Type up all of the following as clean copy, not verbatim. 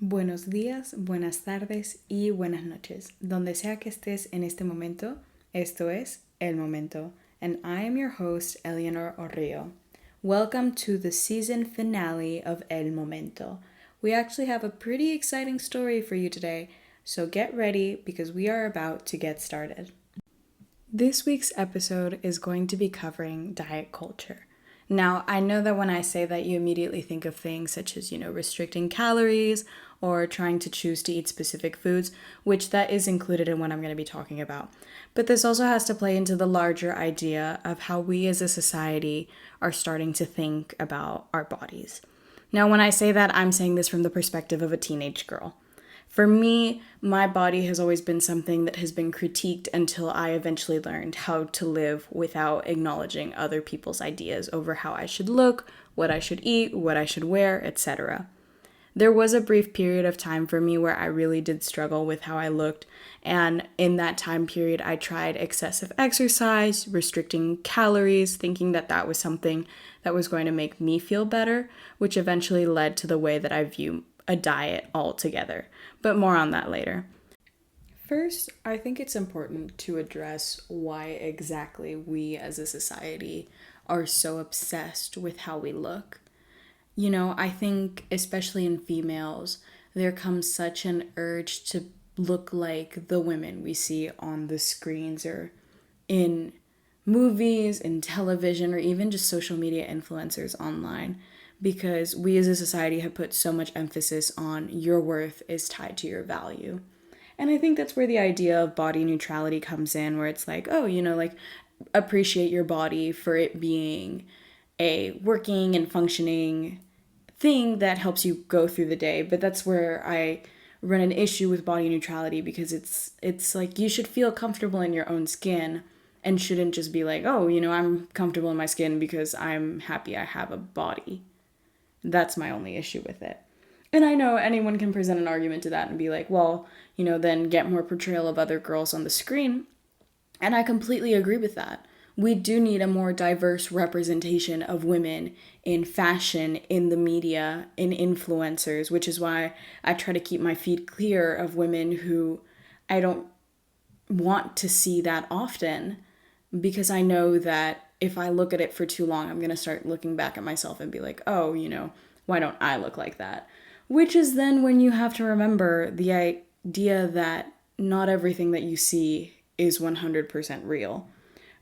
Buenos días, buenas tardes y buenas noches. Donde sea que estés en este momento, esto es El Momento, and I am your host, Eleanor Orrio. Welcome to the season finale of El Momento. We actually have a pretty exciting story for you today, so get ready because we are about to get started. This week's episode is going to be covering diet culture. Now, I know that when I say that, you immediately think of things such as, restricting calories or trying to choose to eat specific foods, which that is included in what I'm going to be talking about. But this also has to play into the larger idea of how we as a society are starting to think about our bodies. Now, when I say that, I'm saying this from the perspective of a teenage girl. For me, my body has always been something that has been critiqued until I eventually learned how to live without acknowledging other people's ideas over how I should look, what I should eat, what I should wear, etc. There was a brief period of time for me where I really did struggle with how I looked, and in that time period, I tried excessive exercise, restricting calories, thinking that that was something that was going to make me feel better, which eventually led to the way that I view a diet altogether. But more on that later. First, I think it's important to address why exactly we as a society are so obsessed with how we look. I think especially in females, there comes such an urge to look like the women we see on the screens or in movies, in television, or even just social media influencers online, because we as a society have put so much emphasis on your worth is tied to your value. And I think that's where the idea of body neutrality comes in, where it's like, oh, appreciate your body for it being a working and functioning thing that helps you go through the day. But that's where I run an issue with body neutrality, because it's like you should feel comfortable in your own skin and shouldn't just be like, oh, I'm comfortable in my skin because I'm happy I have a body. That's my only issue with it. And I know anyone can present an argument to that and be like, well, then get more portrayal of other girls on the screen. And I completely agree with that. We do need a more diverse representation of women in fashion, in the media, in influencers, which is why I try to keep my feed clear of women who I don't want to see that often, because I know that if I look at it for too long, I'm going to start looking back at myself and be like, oh, why don't I look like that? Which is then when you have to remember the idea that not everything that you see is 100% real,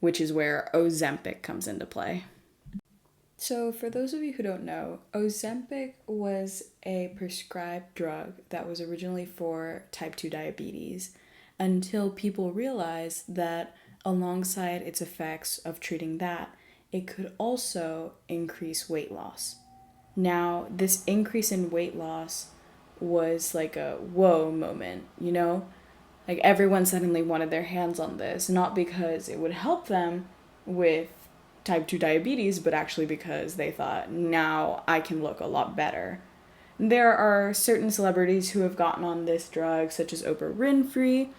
which is where Ozempic comes into play. So, for those of you who don't know, Ozempic was a prescribed drug that was originally for type 2 diabetes, until people realized that alongside its effects of treating that, it could also increase weight loss. Now, this increase in weight loss was like a whoa moment. Like everyone suddenly wanted their hands on this, not because it would help them with type 2 diabetes, but actually because they thought, now I can look a lot better. There are certain celebrities who have gotten on this drug, such as Oprah Winfrey,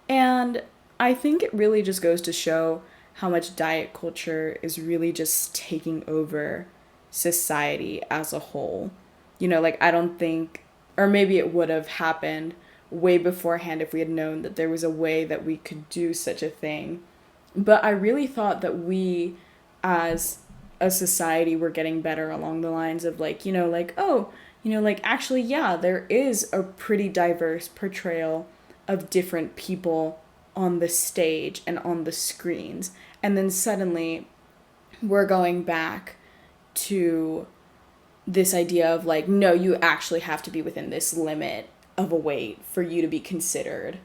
and I think it really just goes to show how much diet culture is really just taking over society as a whole. I don't think, or maybe it would have happened way beforehand if we had known that there was a way that we could do such a thing. But I really thought that we, as a society, were getting better along the lines of actually, yeah, there is a pretty diverse portrayal of different people on the stage and on the screens. And then suddenly we're going back to this idea of like, no, you actually have to be within this limit of a weight for you to be considered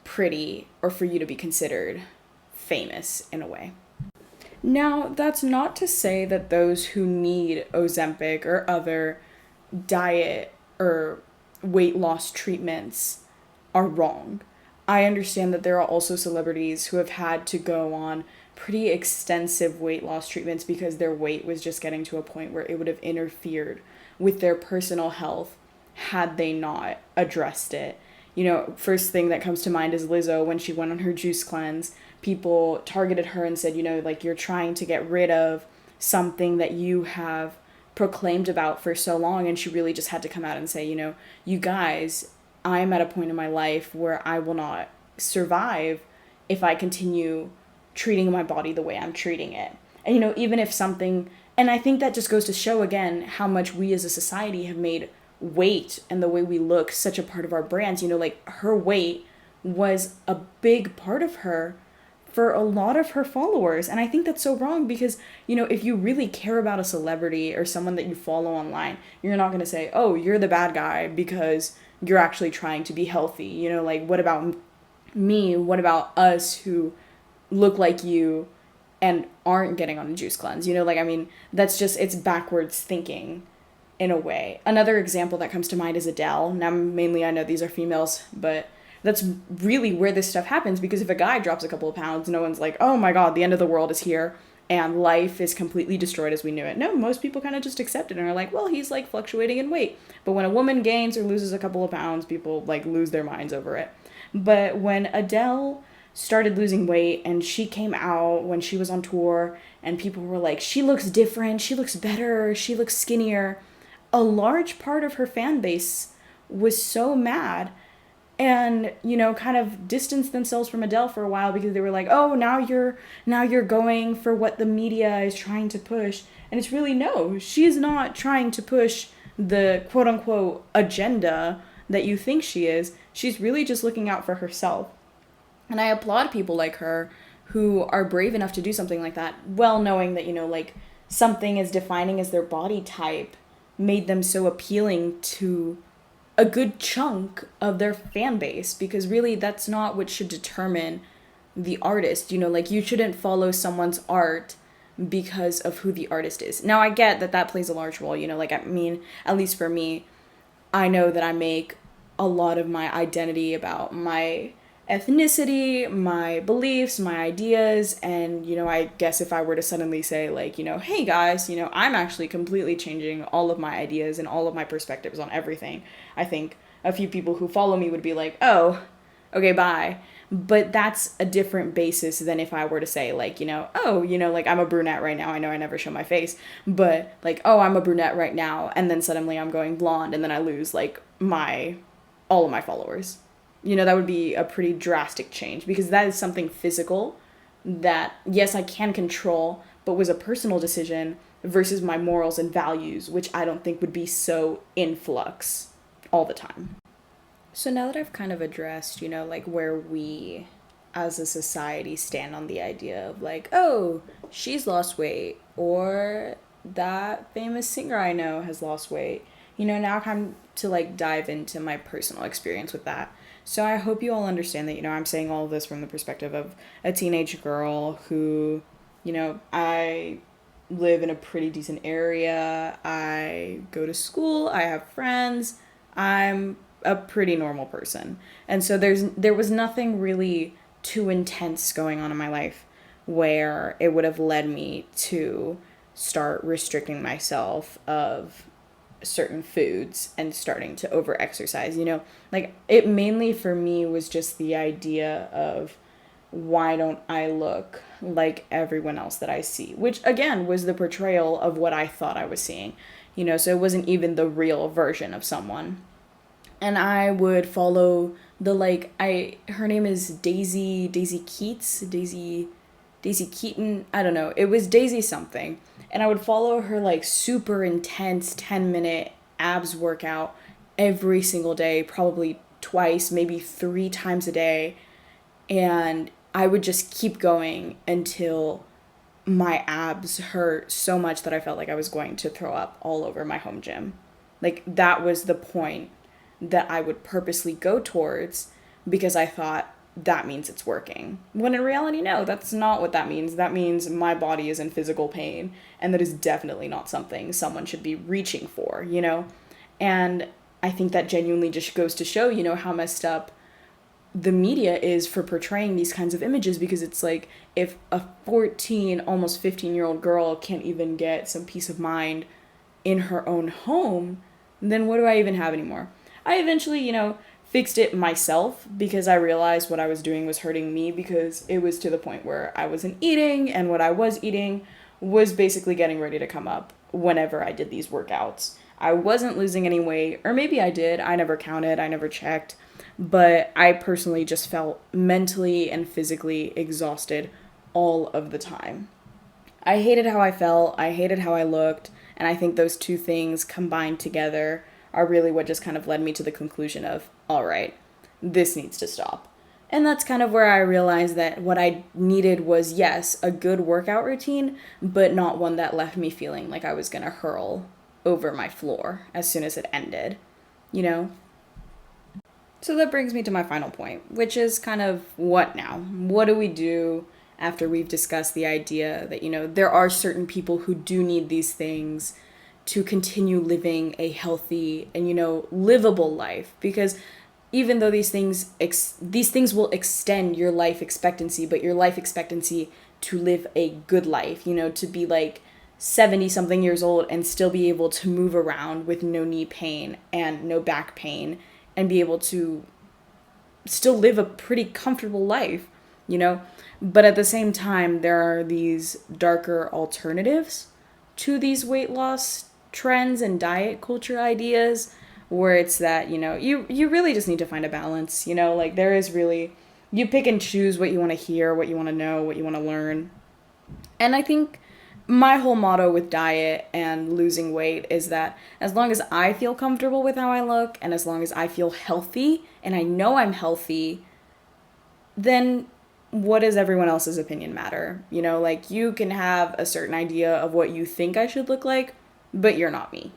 pretty or for you to be considered famous in a way. Now, that's not to say that those who need Ozempic or other diet or weight loss treatments are wrong. I understand that there are also celebrities who have had to go on pretty extensive weight loss treatments because their weight was just getting to a point where it would have interfered with their personal health had they not addressed it. First thing that comes to mind is Lizzo when she went on her juice cleanse. People targeted her and said, you're trying to get rid of something that you have proclaimed about for so long, and she really just had to come out and say, you guys, I'm at a point in my life where I will not survive if I continue treating my body the way I'm treating it. And even if something, and I think that just goes to show again how much we as a society have made weight and the way we look such a part of our brands. Like her weight was a big part of her for a lot of her followers. And I think that's so wrong because, if you really care about a celebrity or someone that you follow online, you're not going to say, oh, you're the bad guy because you're actually trying to be healthy. Like, what about me? What about us who look like you and aren't getting on a juice cleanse? That's just, it's backwards thinking in a way. Another example that comes to mind is Adele. Now, mainly I know these are females, but that's really where this stuff happens, because if a guy drops a couple of pounds, no one's like, oh my God, the end of the world is here and life is completely destroyed as we knew it. No, most people kind of just accept it and are like, well, he's like fluctuating in weight. But when a woman gains or loses a couple of pounds, people like lose their minds over it. But when Adele started losing weight and she came out when she was on tour and people were like, she looks different, she looks better, she looks skinnier, a large part of her fan base was so mad and, kind of distanced themselves from Adele for a while because they were like, oh, now you're going for what the media is trying to push. And it's really, no, she's not trying to push the quote unquote agenda that you think she is. She's really just looking out for herself. And I applaud people like her who are brave enough to do something like that, well knowing that, like something as defining as their body type made them so appealing to a good chunk of their fan base, because really that's not what should determine the artist. Like you shouldn't follow someone's art because of who the artist is. Now I get that plays a large role, at least for me, I know that I make a lot of my identity about my ethnicity, my beliefs, my ideas, and I guess if I were to suddenly say like, hey guys, I'm actually completely changing all of my ideas and all of my perspectives on everything, I think a few people who follow me would be like, oh, okay, bye. But that's a different basis than if I were to say like, like I'm a brunette right now. I know I never show my face, but like, oh, I'm a brunette right now, and then suddenly I'm going blonde, and then I lose like all of my followers. That would be a pretty drastic change, because that is something physical that, yes, I can control, but was a personal decision versus my morals and values, which I don't think would be so in flux all the time. So now that I've kind of addressed, like where we as a society stand on the idea of like, oh, she's lost weight, or that famous singer I know has lost weight, now I'm to like dive into my personal experience with that. So I hope you all understand that, I'm saying all of this from the perspective of a teenage girl who, I live in a pretty decent area. I go to school. I have friends. I'm a pretty normal person. And so there was nothing really too intense going on in my life where it would have led me to start restricting myself of certain foods and starting to over exercise. Like it mainly for me was just the idea of, why don't I look like everyone else that I see, which again was the portrayal of what I thought I was seeing, so it wasn't even the real version of someone. And I would follow her name is Daisy Keaton, I don't know, it was Daisy something. And I would follow her like super intense 10-minute abs workout every single day, probably twice, maybe 3 times a day. And I would just keep going until my abs hurt so much that I felt like I was going to throw up all over my home gym. Like that was the point that I would purposely go towards, because I thought that means it's working. When in reality, no, that's not what that means. That means my body is in physical pain, and that is definitely not something someone should be reaching for, And I think that genuinely just goes to show, how messed up the media is for portraying these kinds of images, because it's like, if a 14, almost 15-year-old girl can't even get some peace of mind in her own home, then what do I even have anymore? I eventually, fixed it myself, because I realized what I was doing was hurting me, because it was to the point where I wasn't eating, and what I was eating was basically getting ready to come up whenever I did these workouts. I wasn't losing any weight, or maybe I did. I never counted, I never checked. But I personally just felt mentally and physically exhausted all of the time. I hated how I felt, I hated how I looked, and I think those two things combined together are really what just kind of led me to the conclusion of, all right, this needs to stop. And that's kind of where I realized that what I needed was, yes, a good workout routine, but not one that left me feeling like I was going to hurl over my floor as soon as it ended, you know? So that brings me to my final point, which is kind of what now? What do we do after we've discussed the idea that, there are certain people who do need these things to continue living a healthy and, livable life? Because even though these things will extend your life expectancy, but your life expectancy to live a good life, to be like 70 something years old and still be able to move around with no knee pain and no back pain and be able to still live a pretty comfortable life, But at the same time, there are these darker alternatives to these weight loss trends and diet culture ideas where it's that, you really just need to find a balance, like there is really, you pick and choose what you want to hear, what you want to know, what you want to learn. And I think my whole motto with diet and losing weight is that as long as I feel comfortable with how I look and as long as I feel healthy and I know I'm healthy, then what does everyone else's opinion matter? Like you can have a certain idea of what you think I should look like, but you're not me.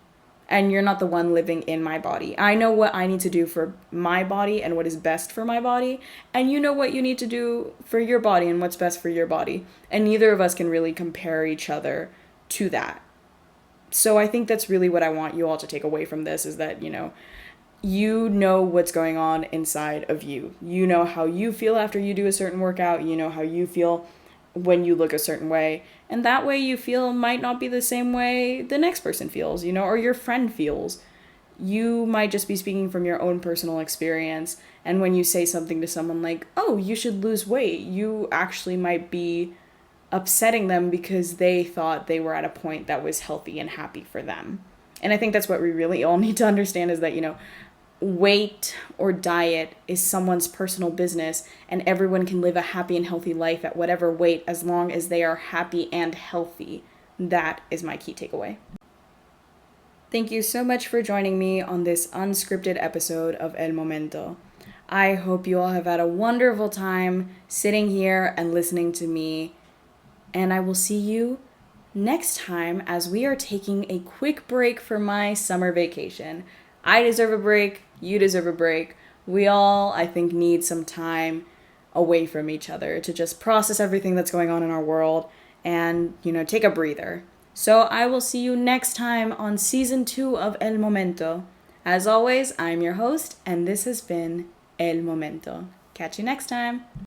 And you're not the one living in my body. I know what I need to do for my body and what is best for my body. And you know what you need to do for your body and what's best for your body. And neither of us can really compare each other to that. So I think that's really what I want you all to take away from this is that, you know what's going on inside of you. You know how you feel after you do a certain workout. You know how you feel when you look a certain way. And that way you feel might not be the same way the next person feels, or your friend feels. You might just be speaking from your own personal experience. And when you say something to someone like, oh, you should lose weight, you actually might be upsetting them because they thought they were at a point that was healthy and happy for them. And I think that's what we really all need to understand is that, weight or diet is someone's personal business and everyone can live a happy and healthy life at whatever weight as long as they are happy and healthy. That is my key takeaway. Thank you so much for joining me on this unscripted episode of El Momento. I hope you all have had a wonderful time sitting here and listening to me, and I will see you next time as we are taking a quick break for my summer vacation. I deserve a break. You deserve a break. We all, I think, need some time away from each other to just process everything that's going on in our world and, take a breather. So I will see you next time on season 2 of El Momento. As always, I'm your host, and this has been El Momento. Catch you next time.